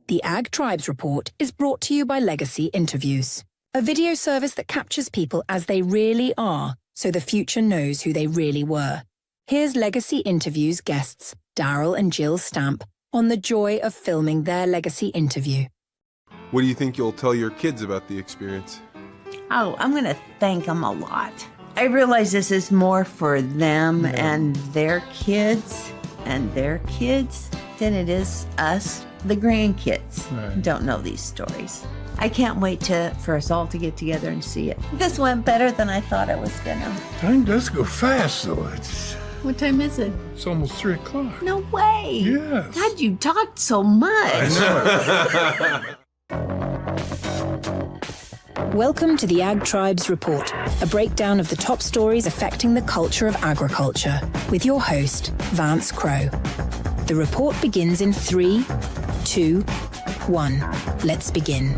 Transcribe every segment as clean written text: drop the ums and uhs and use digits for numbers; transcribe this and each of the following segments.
The Ag Tribes Report is brought to you by Legacy Interviews, a video service that captures people as they really are, so the future knows who they really were. Here's Legacy Interviews guests, Daryl and Jill Stamp, on the joy of filming their legacy interview. What do you think you'll tell your kids about the experience? Oh, I'm going to thank them a lot. I realize this is more for them and their kids than it is us, the grandkids, who don't know these stories. I can't wait for us all to get together and see it. This went better than I thought it was going to. Time does go fast, though. What time is it? It's almost 3 o'clock. No way. Yes. God, you talked so much. Welcome to the Ag Tribes Report, a breakdown of the top stories affecting the culture of agriculture, with your host, Vance Crowe. The report begins in 3, 2, 1. Let's begin.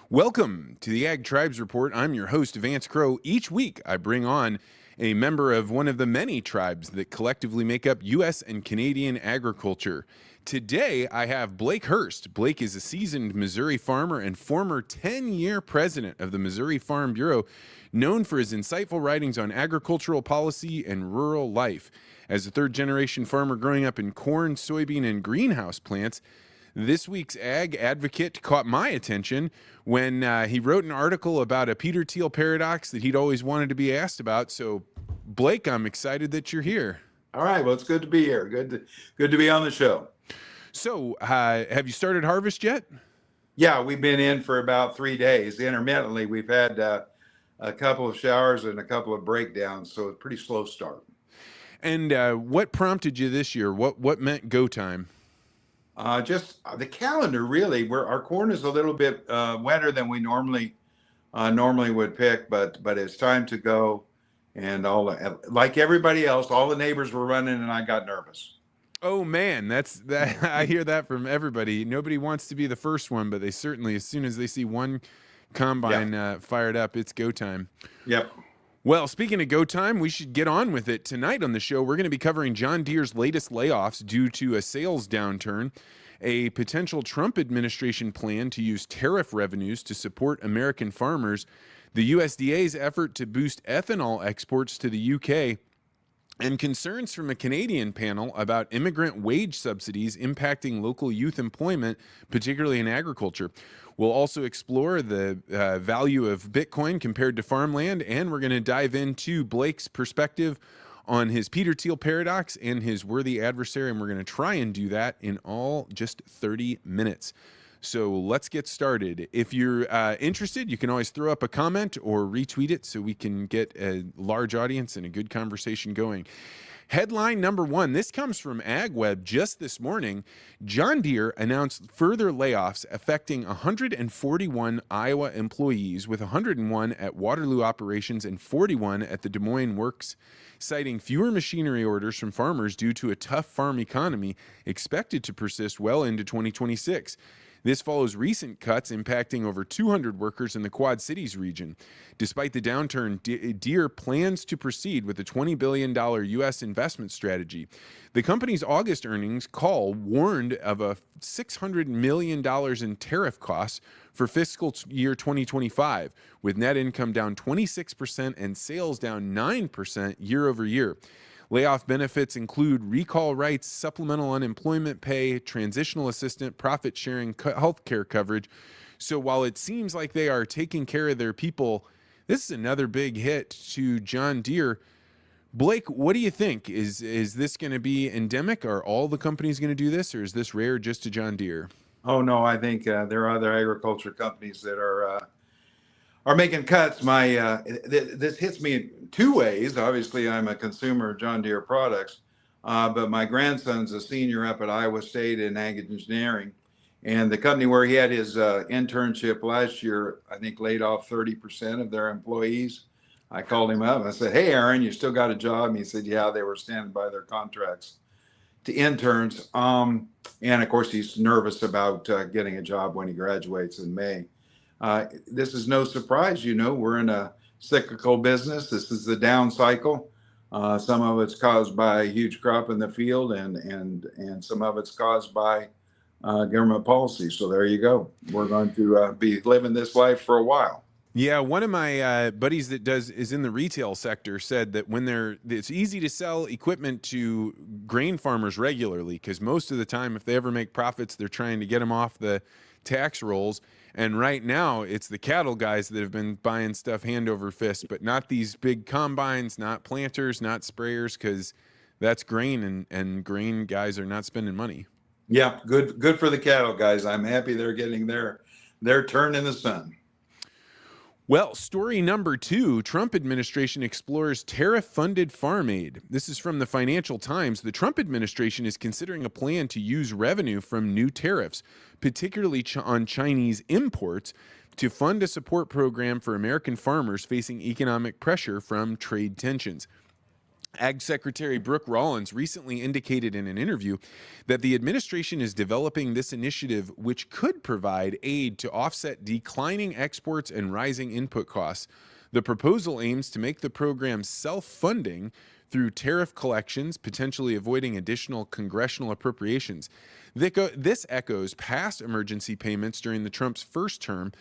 Welcome to the Ag Tribes Report. I'm your host, Vance Crowe. Each week, I bring on a member of one of the many tribes that collectively make up U.S. and Canadian agriculture. Today, I have Blake Hurst. Blake is a seasoned Missouri farmer and former 10-year president of the Missouri Farm Bureau, known for his insightful writings on agricultural policy and rural life. As a third-generation farmer growing up in corn, soybean, and greenhouse plants, this week's ag advocate caught my attention when he wrote an article about a Peter Thiel Paradox that he'd always wanted to be asked about. So, Blake, I'm excited that you're here. All right. Well, it's good to be here. Good to be on the show. So, have you started harvest yet? Yeah, we've been in for about 3 days. Intermittently, we've had a couple of showers and a couple of breakdowns, so it's a pretty slow start. And what prompted you this year? What meant go time? Just the calendar, really. Our corn is a little bit wetter than we normally would pick, but it's time to go. And like everybody else, all the neighbors were running, and I got nervous. Oh man, that's that. I hear that from everybody. Nobody wants to be the first one, but they certainly, as soon as they see one combine fired up, it's go time. Yep. Well, speaking of go time, we should get on with it. Tonight on the show, we're going to be covering John Deere's latest layoffs due to a sales downturn, a potential Trump administration plan to use tariff revenues to support American farmers, the USDA's effort to boost ethanol exports to the UK, and concerns from a Canadian panel about immigrant wage subsidies impacting local youth employment, particularly in agriculture. We'll also explore the value of Bitcoin compared to farmland, and we're going to dive into Blake's perspective on his Peter Thiel Paradox and his worthy adversary, and we're going to try and do that in all just 30 minutes. So let's get started. If you're interested, you can always throw up a comment or retweet it so we can get a large audience and a good conversation going. Headline number one, this comes from AgWeb just this morning. John Deere announced further layoffs affecting 141 Iowa employees, with 101 at Waterloo Operations and 41 at the Des Moines Works, citing fewer machinery orders from farmers due to a tough farm economy expected to persist well into 2026. This follows recent cuts impacting over 200 workers in the Quad Cities region. Despite the downturn, Deere plans to proceed with a $20 billion U.S. investment strategy. The company's August earnings call warned of a $600 million in tariff costs for fiscal year 2025, with net income down 26% and sales down 9% year over year. Layoff benefits include recall rights, supplemental unemployment pay, transitional assistant, profit sharing, health care coverage. So while it seems like they are taking care of their people, this is another big hit to John Deere. Blake, what do you think? Is this going to be endemic? Are all the companies going to do this, or is this rare just to John Deere? Oh, no, I think there are other agriculture companies that are making cuts. This hits me in two ways. Obviously, I'm a consumer of John Deere products, but my grandson's a senior up at Iowa State in ag engineering, and the company where he had his internship last year, I think, laid off 30% of their employees. I called him up and I said, "Hey, Aaron, you still got a job?" And he said, "Yeah, they were standing by their contracts to interns." And of course, he's nervous about getting a job when he graduates in May. This is no surprise. We're in a cyclical business. This is the down cycle. Some of it's caused by a huge crop in the field, and some of it's caused by government policy. So there you go. We're going to be living this life for a while. Yeah, one of my buddies that is in the retail sector said that it's easy to sell equipment to grain farmers regularly, because most of the time, if they ever make profits, they're trying to get them off the tax rolls. And right now, it's the cattle guys that have been buying stuff hand over fist, but not these big combines, not planters, not sprayers, because that's grain, and grain guys are not spending money. Yeah, good for the cattle guys. I'm happy they're getting their turn in the sun. Well, story number 2, Trump administration explores tariff-funded farm aid. This is from the Financial Times. The Trump administration is considering a plan to use revenue from new tariffs, particularly on Chinese imports, to fund a support program for American farmers facing economic pressure from trade tensions. Ag Secretary Brooke Rollins recently indicated in an interview that the administration is developing this initiative, which could provide aid to offset declining exports and rising input costs. The proposal aims to make the program self-funding through tariff collections, potentially avoiding additional congressional appropriations. This echoes past emergency payments during the Trump's first term,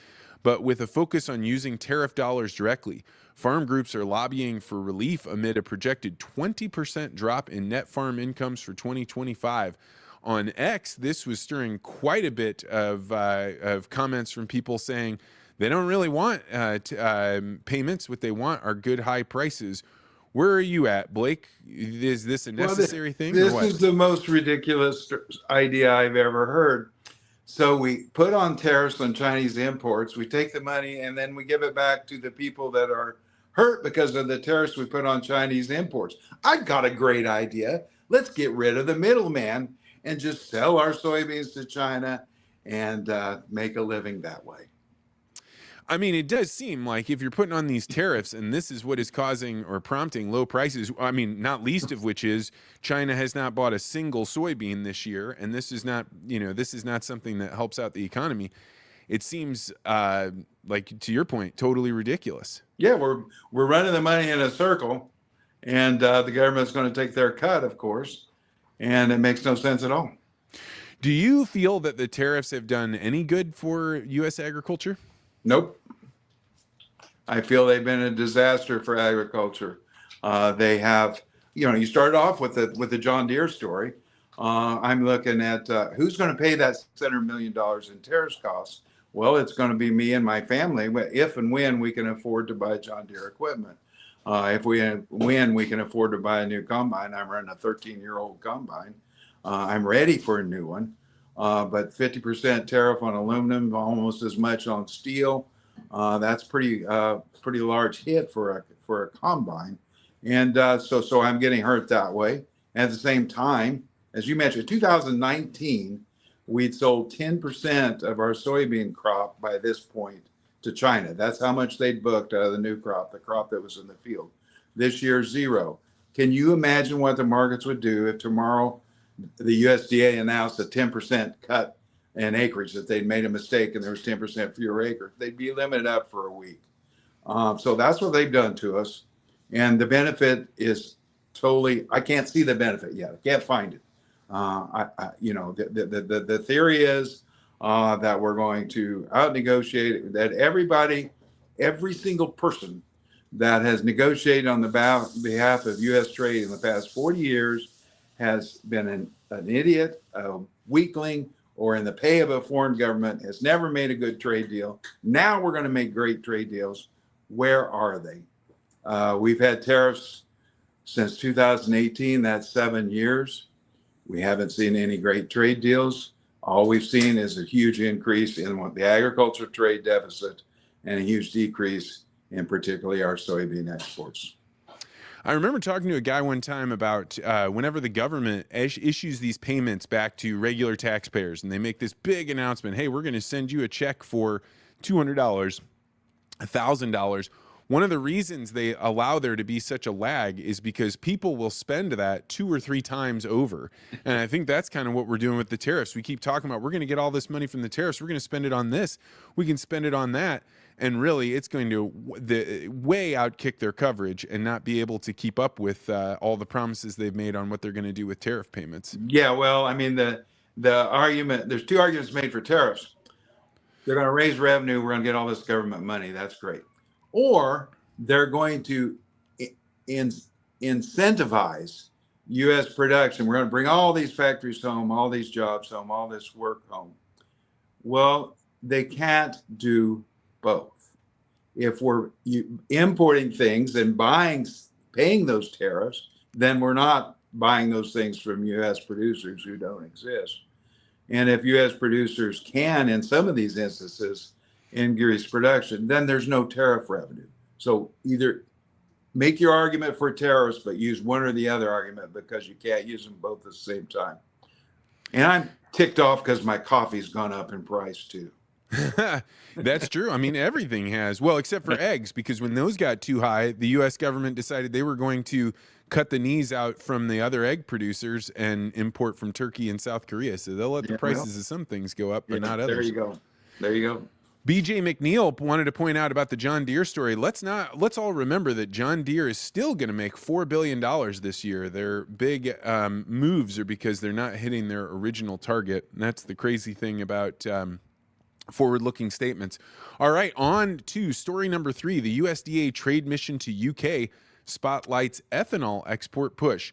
but with a focus on using tariff dollars directly. Farm groups are lobbying for relief amid a projected 20% drop in net farm incomes for 2025. On X, this was stirring quite a bit of comments from people saying they don't really want payments. What they want are good high prices. Where are you at, Blake? Is this a necessary thing? This is the most ridiculous idea I've ever heard. So we put on tariffs on Chinese imports, we take the money, and then we give it back to the people that are hurt because of the tariffs we put on Chinese imports. I've got a great idea. Let's get rid of the middleman and just sell our soybeans to China and make a living that way. I mean, it does seem like if you're putting on these tariffs and this is what is causing or prompting low prices, I mean, not least of which is China has not bought a single soybean this year. And this is not, this is not something that helps out the economy. It seems like, to your point, totally ridiculous. Yeah, we're running the money in a circle, and the government's going to take their cut, of course, and it makes no sense at all. Do you feel that the tariffs have done any good for U.S. agriculture? Nope. I feel they've been a disaster for agriculture. They have, you started off with the John Deere story. I'm looking at who's going to pay that $600 million in tariffs costs. Well, it's going to be me and my family if and when we can afford to buy John Deere equipment. When we can afford to buy a new combine. I'm running a 13-year-old combine. I'm ready for a new one. But 50% tariff on aluminum, almost as much on steel. That's pretty large hit for a combine. And so I'm getting hurt that way. At the same time, as you mentioned, 2019, we'd sold 10% of our soybean crop by this point to China. That's how much they'd booked out of the new crop, the crop that was in the field. This year, 0. Can you imagine what the markets would do if tomorrow the USDA announced a 10% cut in acreage, that they'd made a mistake and there was 10% fewer acres? They'd be limited up for a week. So that's what they've done to us. And the benefit is totally, I can't see the benefit yet. I can't find it. The theory is that we're going to out negotiate, that every single person that has negotiated on the behalf of U.S. trade in the past 40 years has been an idiot, a weakling, or in the pay of a foreign government, has never made a good trade deal. Now we're going to make great trade deals. Where are they? We've had tariffs since 2018. That's 7 years. We haven't seen any great trade deals. All we've seen is a huge increase in the agriculture trade deficit and a huge decrease in particularly our soybean exports. I remember talking to a guy one time about whenever the government issues these payments back to regular taxpayers and they make this big announcement, hey, we're going to send you a check for $200, $1,000. One of the reasons they allow there to be such a lag is because people will spend that 2 or 3 times over. And I think that's kind of what we're doing with the tariffs. We keep talking about, we're going to get all this money from the tariffs. We're going to spend it on this. We can spend it on that. And really, it's going to way outkick their coverage and not be able to keep up with all the promises they've made on what they're going to do with tariff payments. Yeah, well, I mean, the argument, there's two arguments made for tariffs. They're going to raise revenue. We're going to get all this government money. That's great. Or they're going to incentivize U.S. production. We're going to bring all these factories home, all these jobs home, all this work home. Well, they can't do both. If we're importing things and paying those tariffs, then we're not buying those things from U.S. producers who don't exist. And if U.S. producers can, in some of these instances, increase production, then there's no tariff revenue. So either make your argument for tariffs, but use one or the other argument, because you can't use them both at the same time. And I'm ticked off because my coffee's gone up in price too. That's true. I mean, everything has. Well, except for eggs, because when those got too high, the U.S. government decided they were going to cut the knees out from the other egg producers and import from Turkey and South Korea. So they'll let the prices of some things go up, but not others. There you go. There you go. BJ McNeil wanted to point out about the John Deere story. Let's all remember that John Deere is still going to make $4 billion this year. Their big moves are because they're not hitting their original target. And that's the crazy thing about forward-looking statements. All right, on to story number 3. The USDA trade mission to UK spotlights ethanol export push.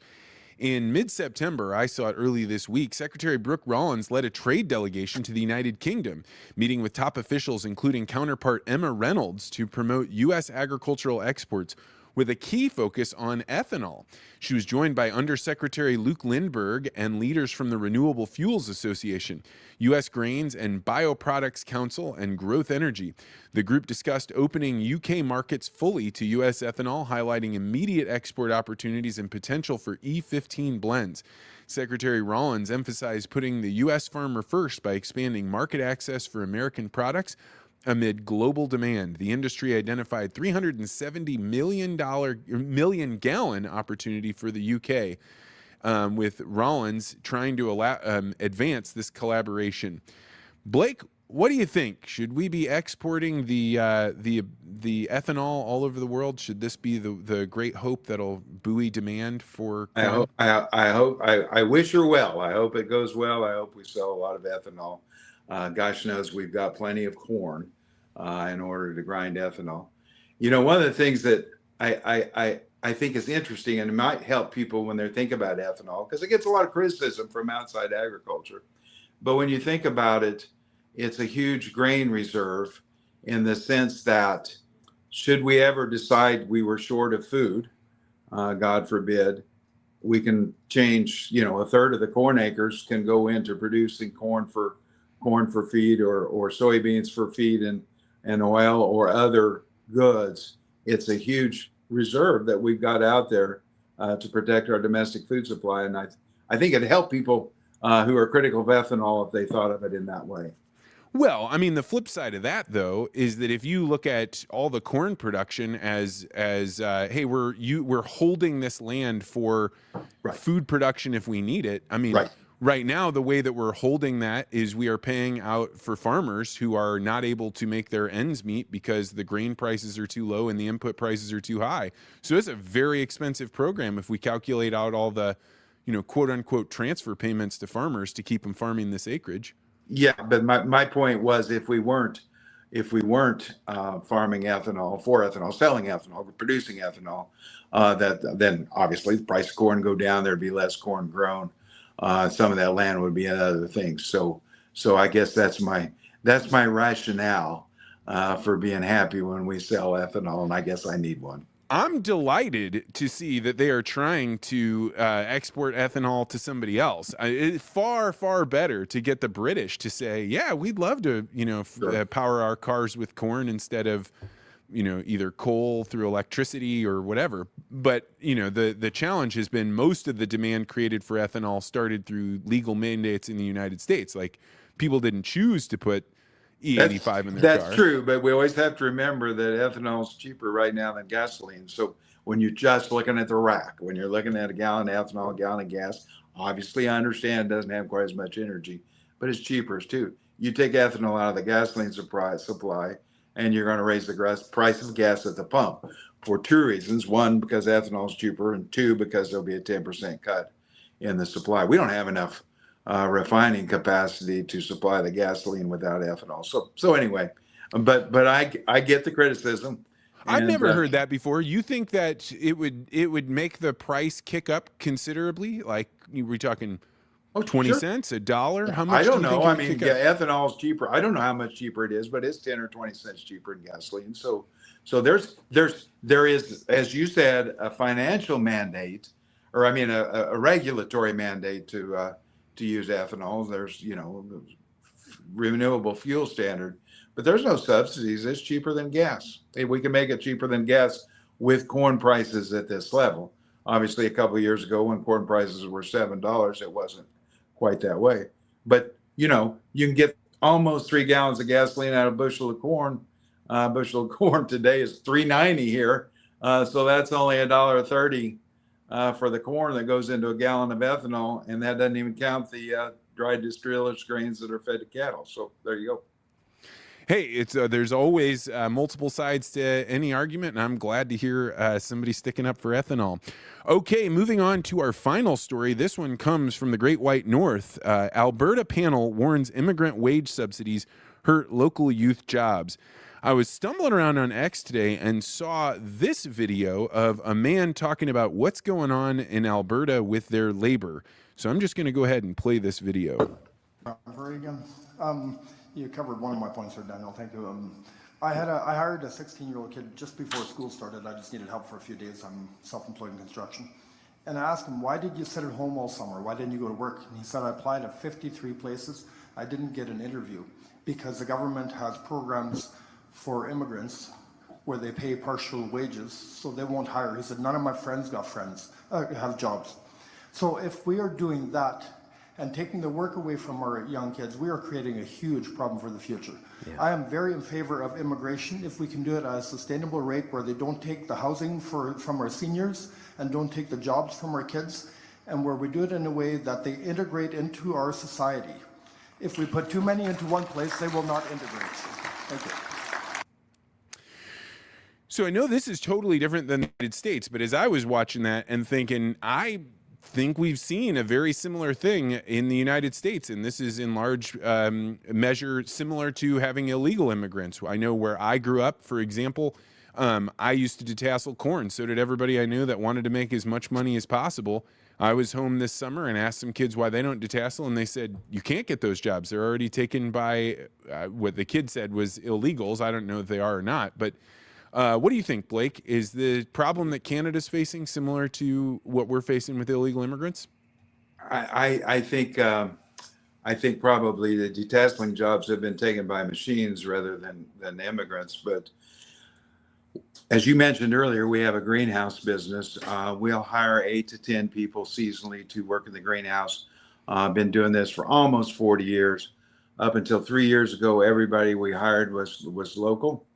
In mid-September, I saw it early this week, Secretary Brooke Rollins led a trade delegation to the United Kingdom, meeting with top officials, including counterpart Emma Reynolds, to promote U.S. agricultural exports with a key focus on ethanol. She was joined by Undersecretary Luke Lindbergh and leaders from the Renewable Fuels Association, U.S. Grains and Bioproducts Council, and Growth Energy. The group discussed opening UK markets fully to U.S. ethanol, highlighting immediate export opportunities and potential for E15 blends. Secretary Rollins emphasized putting the U.S. farmer first by expanding market access for American products. Amid global demand, the industry identified $370 million gallon opportunity for the UK, with Rollins trying to advance this collaboration. Blake, what do you think? Should we be exporting the ethanol all over the world? Should this be the great hope that'll buoy demand for corn? I wish her well. I hope it goes well. I hope we sell a lot of ethanol. Gosh knows we've got plenty of corn in order to grind ethanol. You know, one of the things that I think is interesting, and it might help people when they're thinking about ethanol, because it gets a lot of criticism from outside agriculture. But when you think about it, it's a huge grain reserve, in the sense that should we ever decide we were short of food, God forbid, we can change, a third of the corn acres can go into producing corn for feed, or soybeans for feed and oil or other goods. It's a huge reserve that we've got out there to protect our domestic food supply. And I think it'd help people who are critical of ethanol if they thought of it in that way. Well, I mean, the flip side of that, though, is that if you look at all the corn production as hey, we're holding this land for food production if we need it. I mean, right now, the way that we're holding that is we are paying out for farmers who are not able to make their ends meet because the grain prices are too low and the input prices are too high. So it's a very expensive program if we calculate out all the, quote unquote transfer payments to farmers to keep them farming this acreage. Yeah, but my point was, if we weren't farming ethanol for ethanol, selling ethanol, producing ethanol, then obviously the price of corn go down. There'd be less corn grown. Some of that land would be in other things. So I guess that's my rationale for being happy when we sell ethanol, and I guess I need one. I'm delighted to see that they are trying to export ethanol to somebody else. It's far, far better to get the British to say, yeah, we'd love to, power our cars with corn instead of, either coal through electricity or whatever. But, the challenge has been most of the demand created for ethanol started through legal mandates in the United States. Like, people didn't choose to put E85 in their car. That's true, but we always have to remember that ethanol is cheaper right now than gasoline. So when you're just looking at the rack, when you're looking at a gallon of ethanol, a gallon of gas, obviously I understand it doesn't have quite as much energy, but it's cheaper too. You take ethanol out of the gasoline supply, and you're going to raise the price of gas at the pump for two reasons. One, because ethanol is cheaper, and two, because there'll be a 10% cut in the supply. We don't have enough refining capacity to supply the gasoline without ethanol. So anyway, but I get the criticism, I've and never heard that before. You think that it would make the price kick up considerably? Like, we talking oh 20 sure. cents, a dollar? How I much do don't you think know. it I would mean, kick yeah, up? ethanol is cheaper. I don't know how much cheaper it is, but it's 10 or 20 cents cheaper than gasoline. So there is, as you said, a financial mandate, or I mean, a regulatory mandate to use ethanol. There's, the renewable fuel standard, but there's no subsidies. It's cheaper than gas. Hey, we can make it cheaper than gas with corn prices at this level. Obviously, a couple of years ago when corn prices were $7, it wasn't quite that way. But you can get almost 3 gallons of gasoline out of a bushel of corn. Bushel of corn today is $3.90 here, so that's only $1.30 for the corn that goes into a gallon of ethanol, and that doesn't even count the dried distillers grains that are fed to cattle. So there you go. Hey, it's there's always multiple sides to any argument, and I'm glad to hear somebody sticking up for ethanol. Okay, moving on to our final story. This one comes from the Great White North. Alberta panel warns immigrant wage subsidies hurt local youth jobs. I was stumbling around on X today and saw this video of a man talking about what's going on in Alberta with their labor. So I'm just going to go ahead and play this video. Very again. You covered one of my points there, Daniel. Thank you. I hired a 16-year-old kid just before school started. I just needed help for a few days. I'm self-employed in construction. And I asked him, why did you sit at home all summer? Why didn't you go to work? And he said, I applied to 53 places. I didn't get an interview because the government has programs for immigrants where they pay partial wages, so they won't hire. He said, none of my friends have jobs. So if we are doing that, and taking the work away from our young kids, we are creating a huge problem for the future. Yeah. I am very in favor of immigration if we can do it at a sustainable rate where they don't take the housing from our seniors and don't take the jobs from our kids, and where we do it in a way that they integrate into our society. If we put too many into one place, they will not integrate. Thank you. So I know this is totally different than the United States, but as I was watching that and thinking, I think we've seen a very similar thing in the United States, and this is in large measure similar to having illegal immigrants. I know where I grew up, for example, I used to detassel corn. So did everybody I knew that wanted to make as much money as possible. I was home this summer and asked some kids why they don't detassel, and they said, you can't get those jobs. They're already taken by what the kid said was illegals. I don't know if they are or not, but what do you think, Blake? Is the problem that Canada's facing similar to what we're facing with illegal immigrants? I think probably the detasseling jobs have been taken by machines rather than immigrants. But as you mentioned earlier, we have a greenhouse business. We'll hire 8 to 10 people seasonally to work in the greenhouse. I've been doing this for almost 40 years. Up until 3 years ago, everybody we hired was local.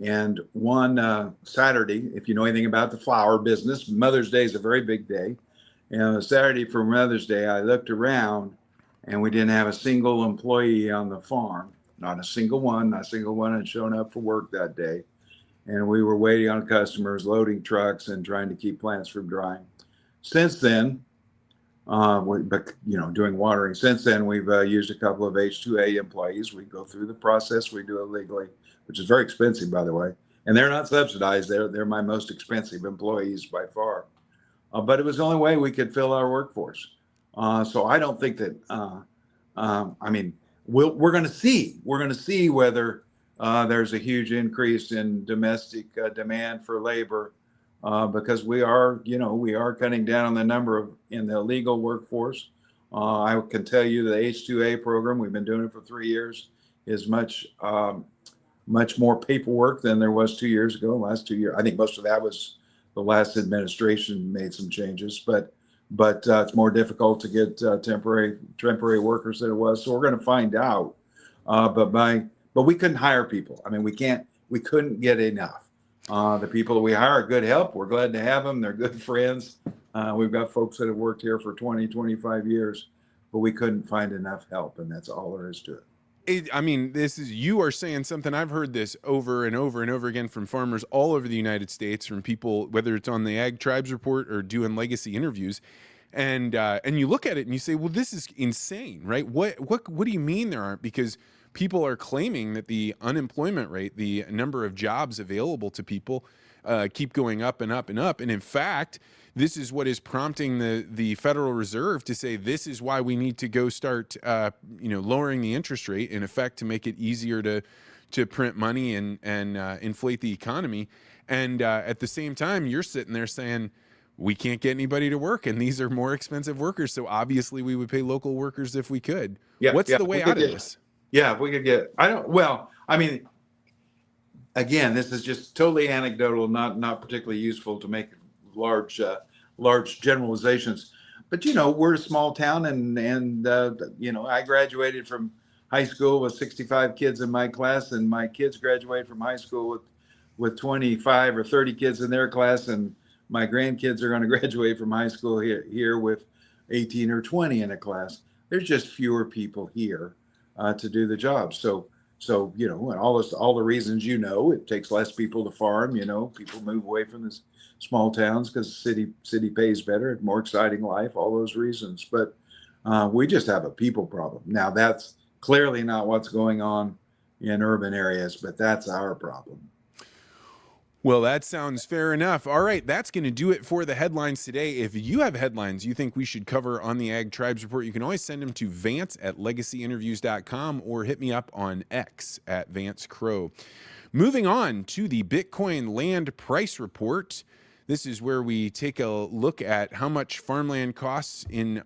And one Saturday, if you know anything about the flower business, Mother's Day is a very big day. And on Saturday for Mother's Day, I looked around and we didn't have a single employee on the farm. Not a single one had shown up for work that day. And we were waiting on customers, loading trucks and trying to keep plants from drying. Since then, doing watering. Since then, we've used a couple of H2A employees. We go through the process. We do it legally, which is very expensive, by the way. And they're not subsidized. They're my most expensive employees by far. But it was the only way we could fill our workforce. So I don't think that. We're going to see. We're going to see whether there's a huge increase in domestic demand for labor. Because we are cutting down on the number in the legal workforce. I can tell you the H2A program, we've been doing it for 3 years, is much more paperwork than there was 2 years ago. Last 2 years, I think most of that was the last administration made some changes, but it's more difficult to get temporary workers than it was. So we're going to find out. But we couldn't hire people. I mean, we couldn't get enough. The people that we hire are good help. We're glad to have them. They're good friends. We've got folks that have worked here for 20, 25 years, but we couldn't find enough help, and that's all there is to it. You are saying something. I've heard this over and over and over again from farmers all over the United States, from people, whether it's on the Ag Tribes Report or doing legacy interviews. And you look at it and you say, well, this is insane, right? What do you mean there aren't? Because people are claiming that the unemployment rate, the number of jobs available to people, keep going up and up and up. And in fact, this is what is prompting the Federal Reserve to say this is why we need to go start lowering the interest rate, in effect, to make it easier to print money and inflate the economy. And at the same time, you're sitting there saying, we can't get anybody to work, and these are more expensive workers. So obviously we would pay local workers if we could. What's the way out of this? Yeah, if we could get, again, this is just totally anecdotal, not particularly useful to make large generalizations. But, we're a small town, and I graduated from high school with 65 kids in my class, and my kids graduated from high school with 25 or 30 kids in their class, and my grandkids are going to graduate from high school here with 18 or 20 in a class. There's just fewer people here to do the job. So and all the reasons, it takes less people to farm. People move away from the small towns because the city pays better, more exciting life, all those reasons. But we just have a people problem. Now, that's clearly not what's going on in urban areas, but that's our problem. Well, that sounds fair enough. All right, that's going to do it for the headlines today. If you have headlines you think we should cover on the Ag Tribes Report, you can always send them to vance@legacyinterviews.com or hit me up on X @VanceCrow. Moving on to the Bitcoin land price report. This is where we take a look at how much farmland costs in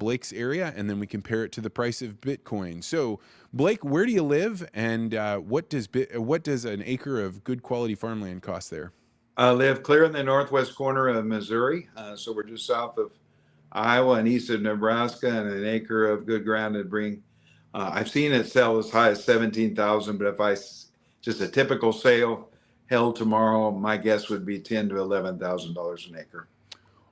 Blake's area, and then we compare it to the price of Bitcoin. So, Blake, where do you live, and what does an acre of good quality farmland cost there? I live clear in the northwest corner of Missouri, so we're just south of Iowa and east of Nebraska, and an acre of good ground would bring. I've seen it sell as high as 17,000, but just a typical sale held tomorrow, my guess would be $10,000 to $11,000 an acre.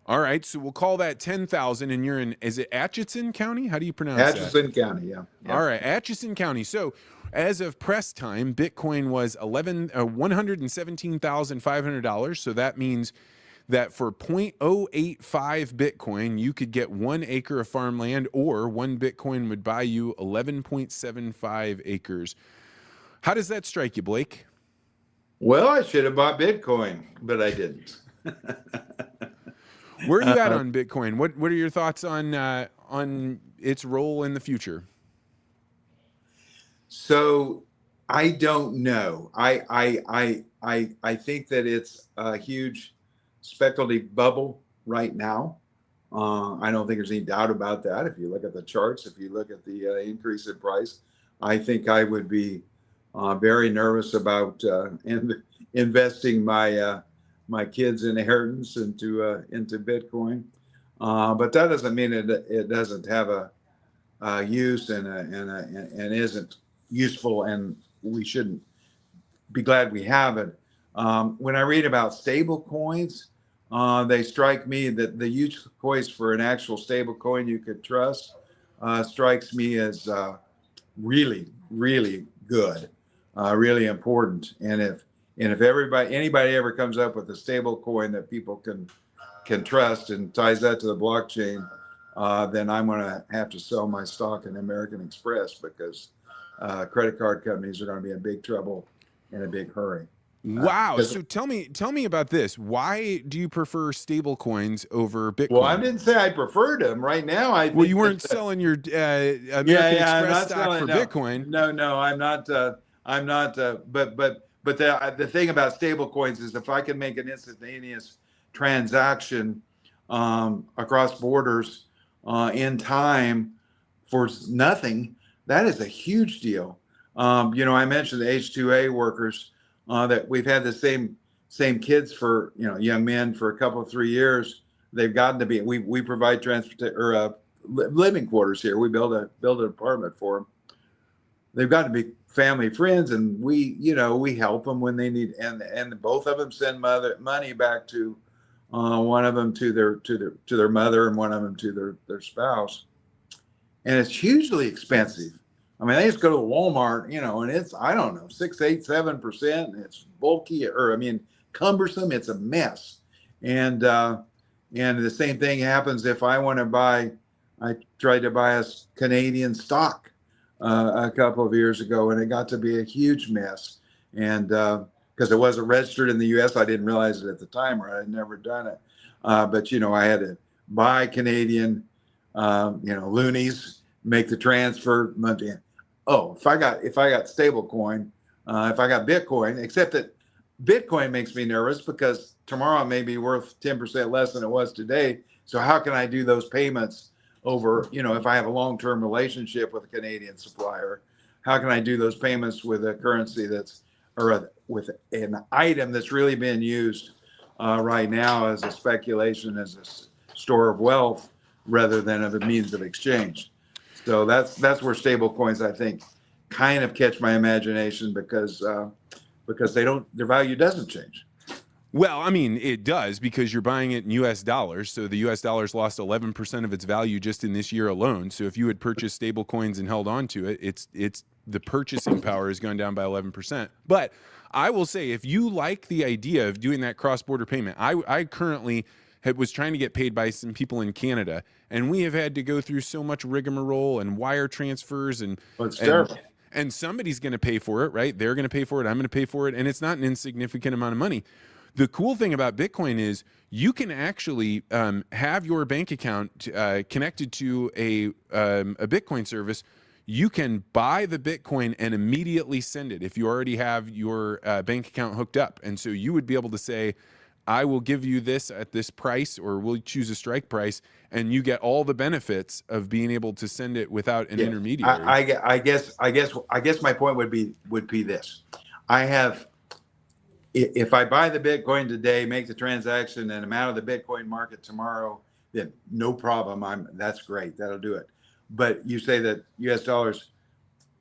All right, so we'll call that 10,000, and you're in, is it Atchison County? How do you pronounce that? Atchison County, yeah. All right, Atchison County. So as of press time, Bitcoin was $117,500. So that means that for 0.085 Bitcoin, you could get 1 acre of farmland, or 1 Bitcoin would buy you 11.75 acres. How does that strike you, Blake? Well, I should have bought Bitcoin, but I didn't. Where are you at on Bitcoin? What are your thoughts on its role in the future? So I don't know. I think that it's a huge speculative bubble right now. I don't think there's any doubt about that. If you look at the charts, if you look at the increase in price, I think I would be very nervous about investing my kids' inheritance into Bitcoin, but that doesn't mean it doesn't have a use and isn't useful, and we shouldn't be glad we have it. When I read about stable coins, they strike me that the use case for an actual stable coin you could trust strikes me as really, really good. Really important, and if anybody ever comes up with a stable coin that people can trust and ties that to the blockchain, then I'm going to have to sell my stock in American Express, because credit card companies are going to be in big trouble in a big hurry. Wow! So tell me about this. Why do you prefer stable coins over Bitcoin? Well, I didn't say I preferred them. Right now, well, you weren't selling your American Express stock for Bitcoin. No, I'm not. I'm not, but the thing about stable coins is if I can make an instantaneous transaction across borders in time for nothing, that is a huge deal. I mentioned the H-2A workers that we've had the same kids for, young men for a couple of 3 years. They've gotten to be, we provide living quarters here. We build an apartment for them. They've got to be family friends, and we help them when they need, and both of them send money back to one of them to their mother, and one of them to their spouse, and it's hugely expensive. I mean, they just go to Walmart, and it's, I don't know, 6, 8, 7%. It's bulky, cumbersome. It's a mess, and And the same thing happens if I want to buy. I tried to buy a Canadian stock a couple of years ago, and it got to be a huge mess. And because it wasn't registered in the U.S., I didn't realize it at the time, or I'd never done it. But I had to buy Canadian, loonies, make the transfer. Oh, if I got stable coin, if I got Bitcoin, except that Bitcoin makes me nervous because tomorrow it may be worth 10% less than it was today. So how can I do those payments over, if I have a long-term relationship with a Canadian supplier, how can I do those payments with a currency with an item that's really being used right now as a speculation, as a store of wealth, rather than as a means of exchange? So that's where stable coins, I think, kind of catch my imagination because their value doesn't change. Well, I mean, it does because you're buying it in U.S. dollars. So the U.S. dollar's lost 11% of its value just in this year alone. So if you had purchased stable coins and held on to it, it's the purchasing power has gone down by 11%. But I will say, if you like the idea of doing that cross-border payment, I currently was trying to get paid by some people in Canada, and we have had to go through so much rigmarole and wire transfers It's terrible. And somebody's going to pay for it, right? They're going to pay for it. I'm going to pay for it. And it's not an insignificant amount of money. The cool thing about Bitcoin is you can actually have your bank account connected to a Bitcoin service. You can buy the Bitcoin and immediately send it if you already have your bank account hooked up. And so you would be able to say, I will give you this at this price, or we'll choose a strike price, and you get all the benefits of being able to send it without an intermediary. I guess my point would be this. If I buy the Bitcoin today, make the transaction, and I'm out of the Bitcoin market tomorrow, then no problem. That's great. That'll do it. But you say that U.S. dollars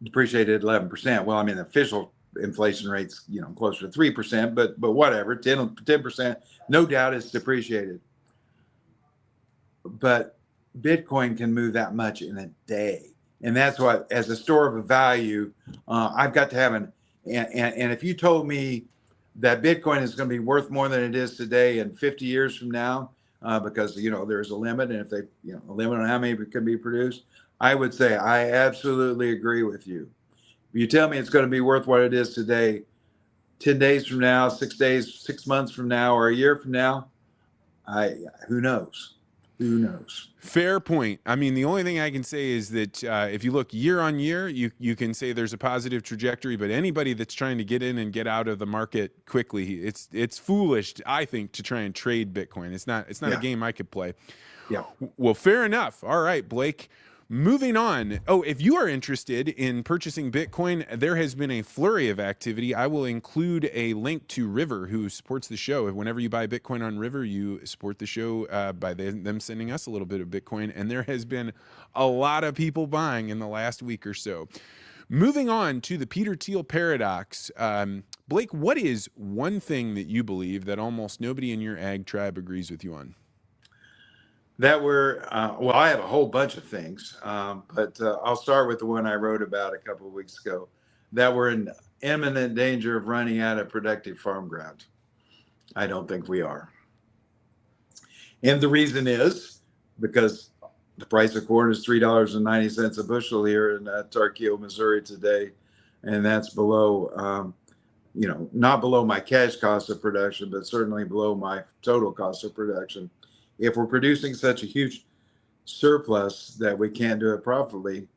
depreciated 11%. Well, I mean, the official inflation rate's closer to 3%, but whatever, 10%, no doubt it's depreciated. But Bitcoin can move that much in a day, and that's what, as a store of value, I've got to have and if you told me that Bitcoin is going to be worth more than it is today in 50 years from now, because there's a limit, and if they a limit on how many can be produced, I would say I absolutely agree with you. If you tell me it's going to be worth what it is today, 10 days from now, 6 days, 6 months from now, or a year from now, who knows? Who knows? Fair point. I mean, the only thing I can say is that if you look year on year, you can say there's a positive trajectory. But anybody that's trying to get in and get out of the market quickly, it's foolish, I think, to try and trade Bitcoin. It's not a game I could play. Yeah. Well, fair enough. All right, Blake. Moving on. Oh, if you are interested in purchasing Bitcoin, there has been a flurry of activity. I will include a link to River, who supports the show. Whenever you buy Bitcoin on River, you support the show by them sending us a little bit of Bitcoin. And there has been a lot of people buying in the last week or so. Moving on to the Peter Thiel Paradox. Blake, what is one thing that you believe that almost nobody in your ag tribe agrees with you on? That I have a whole bunch of things, but I'll start with the one I wrote about a couple of weeks ago, that we're in imminent danger of running out of productive farm ground. I don't think we are. And the reason is because the price of corn is $3.90 a bushel here in Tarkio, Missouri today. And that's below, not below my cash cost of production, but certainly below my total cost of production. If we're producing such a huge surplus that we can't do it properly,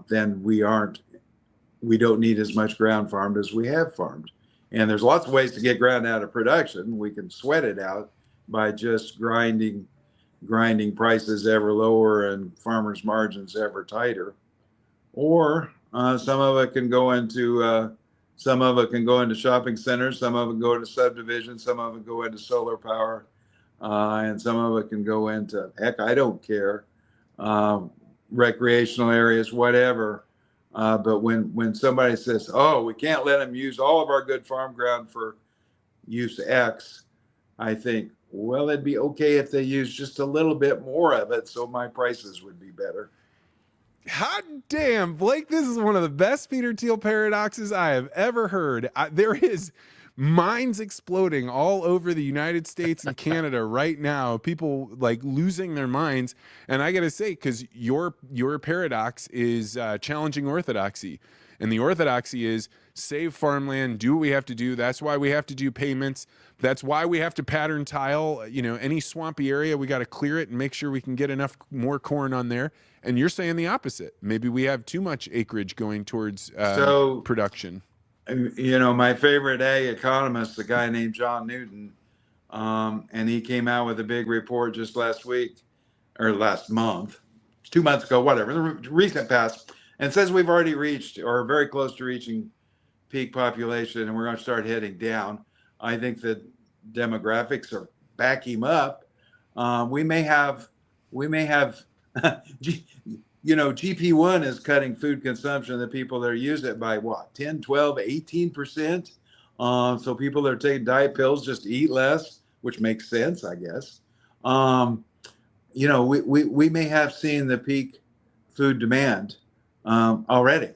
then we don't need as much ground farmed as we have farmed. And there's lots of ways to get ground out of production. We can sweat it out by just grinding prices ever lower and farmers' margins ever tighter. Or some of it can go into shopping centers, some of it go into subdivisions, some of it go into solar power. And some of it can go into, heck, I don't care, recreational areas, whatever. But when somebody says, oh, we can't let them use all of our good farm ground for use X, I think, well, it'd be okay if they use just a little bit more of it, so my prices would be better. Hot damn, Blake, this is one of the best Peter Thiel paradoxes I have ever heard. There is Mines exploding all over the United States and Canada right now. People like losing their minds. And I got to say, because your paradox is challenging orthodoxy. And the orthodoxy is save farmland, do what we have to do. That's why we have to do payments. That's why we have to pattern tile. You know, any swampy area, we got to clear it and make sure we can get enough more corn on there. And you're saying the opposite. Maybe we have too much acreage going towards production. You know, my favorite ag economist, a guy named John Newton, and he came out with a big report just last week or last month, 2 months ago, whatever, the recent past, and says we've already reached or are very close to reaching peak population and we're going to start heading down. I think that demographics are back him up. We may have, you know, GP1 is cutting food consumption of the people that use it by what, 10, 12, 18%. So people that are taking diet pills just eat less, which makes sense, I guess. You know, we may have seen the peak food demand already.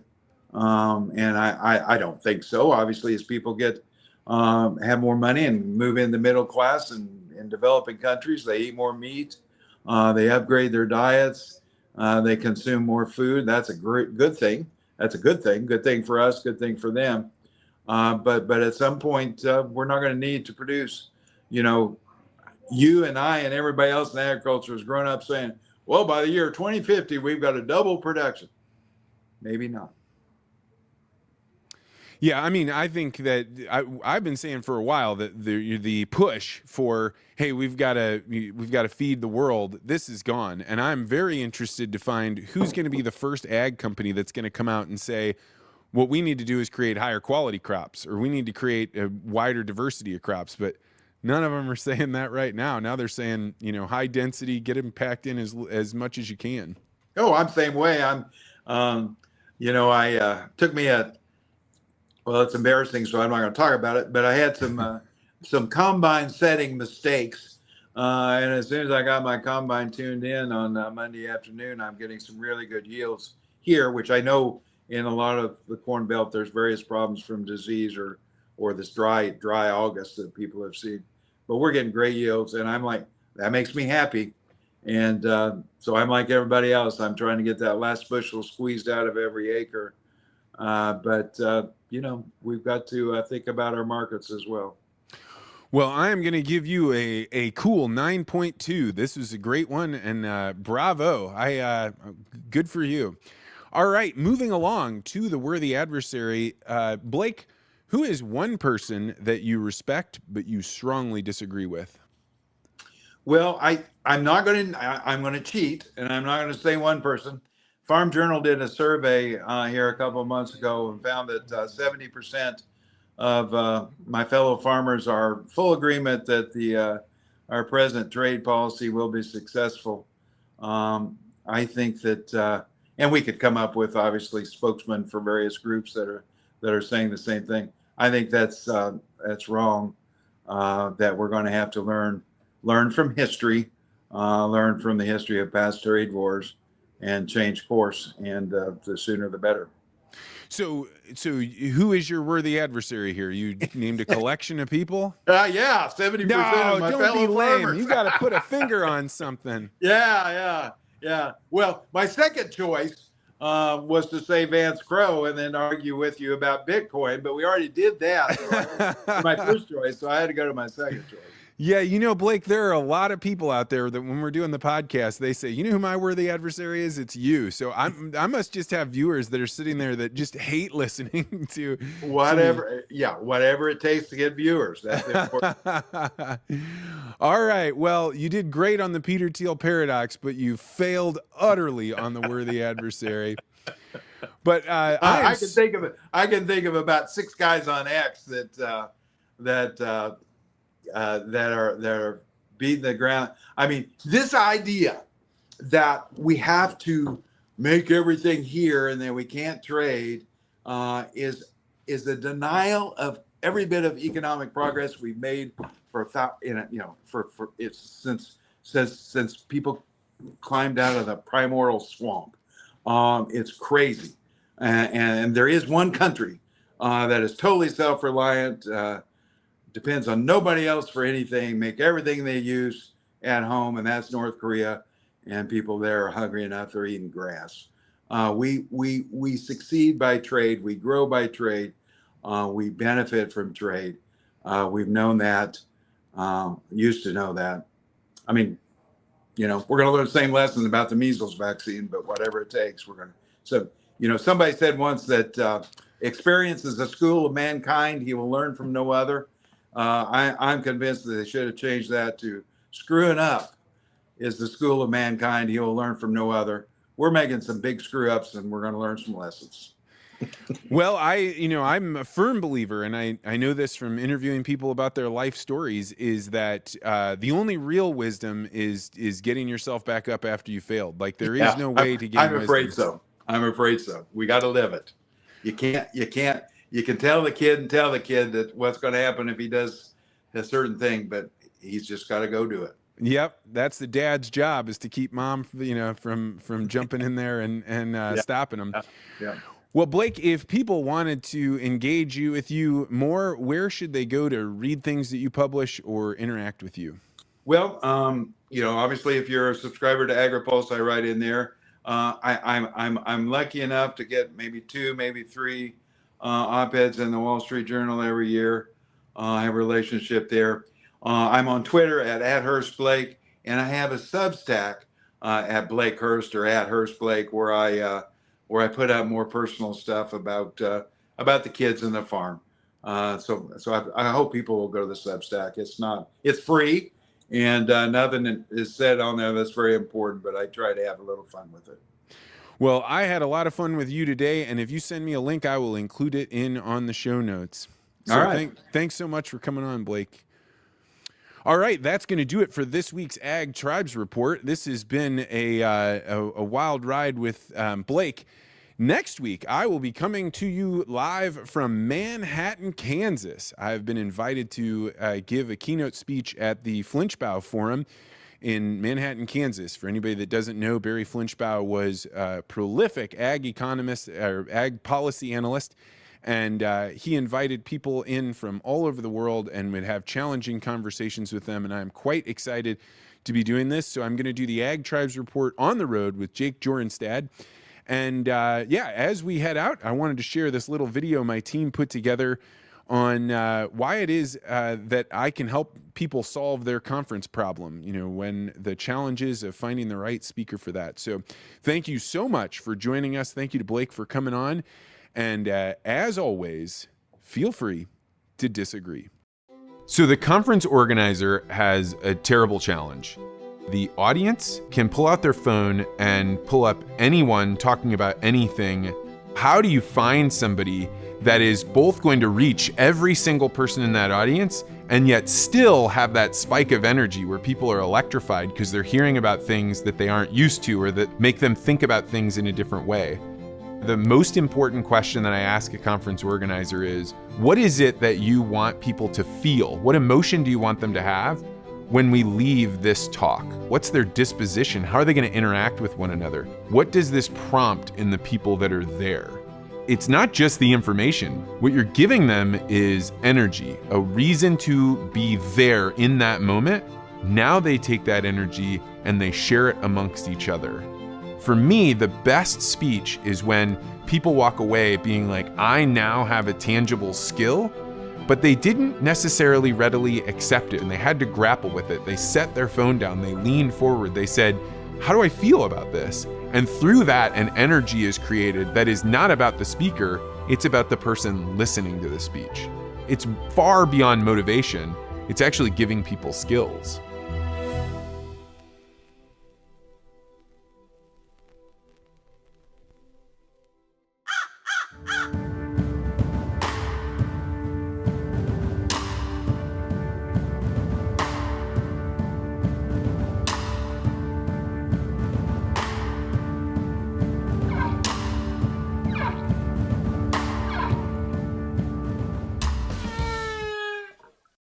And I don't think so. Obviously, as people get have more money and move in the middle class and in developing countries, they eat more meat, they upgrade their diets, they consume more food. That's a good thing. That's a good thing. Good thing for us. Good thing for them. But at some point, we're not going to need to produce. You know, you and I and everybody else in agriculture has grown up saying, well, by the year 2050, we've got to double production. Maybe not. Yeah, I mean, I think that I've been saying for a while that the push for, hey, we've got to feed the world, this is gone, and I'm very interested to find who's going to be the first ag company that's going to come out and say, what we need to do is create higher quality crops, or we need to create a wider diversity of crops. But none of them are saying that right now. Now they're saying, you know, high density, get them packed in as much as you can. Oh, I'm the same way. You know, I took me a. Well, it's embarrassing, so I'm not going to talk about it. But I had some combine setting mistakes, and as soon as I got my combine tuned in on Monday afternoon, I'm getting some really good yields here, which I know in a lot of the Corn Belt there's various problems from disease or this dry August that people have seen. But we're getting great yields, and I'm like, that makes me happy. And so I'm like everybody else. I'm trying to get that last bushel squeezed out of every acre. But you know, we've got to think about our markets as well. Well, I am going to give you a cool 9.2. This was a great one, and bravo. Good for you. All right, moving along to the worthy adversary. Blake, who is one person that you respect but you strongly disagree with? Well, I'm going to cheat, and I'm not going to say one person. Farm Journal did a survey here a couple of months ago and found that 70% of my fellow farmers are full agreement that our present trade policy will be successful. I think that, and we could come up with obviously spokesmen for various groups that are saying the same thing. I think that's wrong. That we're going to have to learn from history, learn from the history of past trade wars, and change course, and the sooner the better. So who is your worthy adversary here? You named a collection of people? Yeah, 70% of my fellow farmers. You got to put a finger on something. Yeah. Well, my second choice was to say Vance Crowe and then argue with you about Bitcoin, but we already did that. So my first choice, so I had to go to my second choice. Yeah, you know, Blake, there are a lot of people out there that when we're doing the podcast, they say, you know who my worthy adversary is? It's you. So I must just have viewers that are sitting there that just hate listening to whatever. Yeah, whatever it takes to get viewers. That's important. All right. Well, you did great on the Peter Thiel Paradox, but you failed utterly on the worthy adversary. But I can think of about 6 guys on X that are beating the ground. I mean, this idea that we have to make everything here and then we can't trade is a denial of every bit of economic progress we've made since people climbed out of the primordial swamp. It's crazy, and there is one country that is totally self-reliant. depends on nobody else for anything, make everything they use at home, and that's North Korea, and people there are hungry enough they're eating grass. We succeed by trade, we grow by trade, we benefit from trade. We've known that, used to know that. I mean, we're going to learn the same lessons about the measles vaccine, but whatever it takes, we're going to. So, somebody said once that experience is a school of mankind. He will learn from no other. I'm convinced that they should have changed that to screwing up is the school of mankind. He will learn from no other. We're making some big screw ups, and we're going to learn some lessons. Well, I'm a firm believer, and I know this from interviewing people about their life stories, is that the only real wisdom is getting yourself back up after you failed. Like there is no way to gain wisdom. I'm afraid so. We got to live it. You can tell the kid that what's going to happen if he does a certain thing, but he's just got to go do it. Yep, that's the dad's job, is to keep mom, from jumping in there and stopping them. Yeah. Well, Blake, if people wanted to engage with you more, where should they go to read things that you publish or interact with you? Well, obviously, if you're a subscriber to AgriPulse, I write in there. I'm lucky enough to get maybe 2, maybe 3 op-eds in the Wall Street Journal every year. I have a relationship there. I'm on Twitter at Hurst Blake, and I have a Substack at Blake Hurst or at Hurst Blake, where I put out more personal stuff about the kids and the farm. So I hope people will go to the Substack. It's free, and nothing is said on there that's very important, but I try to have a little fun with it. Well, I had a lot of fun with you today, and if you send me a link, I will include it on the show notes. So all right. Thanks so much for coming on, Blake. All right, that's going to do it for this week's Ag Tribes Report. This has been a wild ride with Blake. Next week, I will be coming to you live from Manhattan, Kansas. I've been invited to give a keynote speech at the Flinchbaugh Forum in Manhattan, Kansas. For anybody that doesn't know, Barry Flinchbaugh was a prolific ag economist or ag policy analyst. And he invited people in from all over the world and would have challenging conversations with them. And I'm quite excited to be doing this. So I'm going to do the Ag Tribes Report on the road with Jake Jorenstad. And as we head out, I wanted to share this little video my team put together on why it is that I can help people solve their conference problem, when the challenges of finding the right speaker for that. So thank you so much for joining us. Thank you to Blake for coming on. And as always, feel free to disagree. So the conference organizer has a terrible challenge. The audience can pull out their phone and pull up anyone talking about anything. How do you find somebody that is both going to reach every single person in that audience and yet still have that spike of energy where people are electrified because they're hearing about things that they aren't used to or that make them think about things in a different way? The most important question that I ask a conference organizer is, what is it that you want people to feel? What emotion do you want them to have when we leave this talk? What's their disposition? How are they going to interact with one another? What does this prompt in the people that are there? It's not just the information. What you're giving them is energy, a reason to be there in that moment. Now they take that energy and they share it amongst each other. For me, the best speech is when people walk away being like, I now have a tangible skill, but they didn't necessarily readily accept it and they had to grapple with it. They set their phone down, they leaned forward, they said, how do I feel about this? And through that, an energy is created that is not about the speaker, it's about the person listening to the speech. It's far beyond motivation, it's actually giving people skills.